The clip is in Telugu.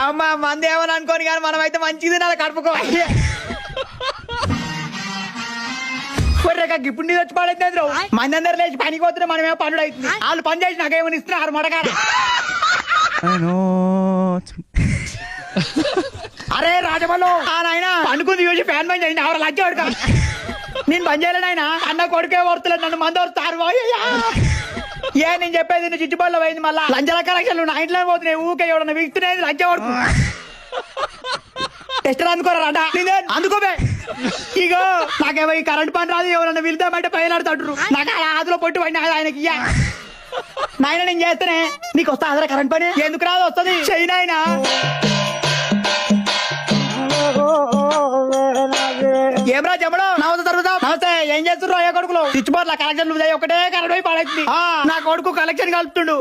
అమ్మ మంది ఏమని అనుకోని కానీ మనం అయితే మంచిది నా కడుపుకో ఇప్పుడు నీ వచ్చి పాడైతే మంది అందరు లేచి పనికి పోతున్నా మనమేమో పనుడు అవుతుంది వాళ్ళు పని చేసి నాకేమని ఇస్తున్నారు మడగారు అరే రాజమల్లు నాయన పండుకుంది చూసి ఫ్యాన్ బంద్ చేయండి ఎవరు లజ్జ పడుకో నేను బంద్ చేయలేను ఆయన అన్న కొడుకే వరుతలేదు నన్ను మంది వరుతారు ఏ నేను చెప్పేది నువ్వు చిట్టుబడిలో పోయింది మళ్ళా లంచల కలెక్షన్లు నా ఇంట్లో పోతున్నాయి ఊకే ఎవడన్నా విగుతున్నాయి లంచ పడుకు టెస్టర్ అందుకోరా అందుకోబే ఇగో నాకేమో ఈ కరెంట్ పని రాదు ఎవరన్నా వెళ్తామంటే పైలాడుతాడు నాకు అలా ఆదులో పొట్టు పడిన ఆయనకి నాయన నేను చేస్తేనే నీకు వస్తా అదరా కరెంట్ పని ఎందుకు రాదు వస్తుంది చెయ్యి నాయన ఏమరా చెప్పడం నమస్తే తరుగుతాం నమస్తే ఏం చేస్తున్నారు అయ్యా కొడుకులు స్విచ్ బోర్డ్ కలెక్షన్ ఒకటే కరెంట్ పోయి పడైంది నా కొడుకు కలెక్షన్ కలుపుతుండు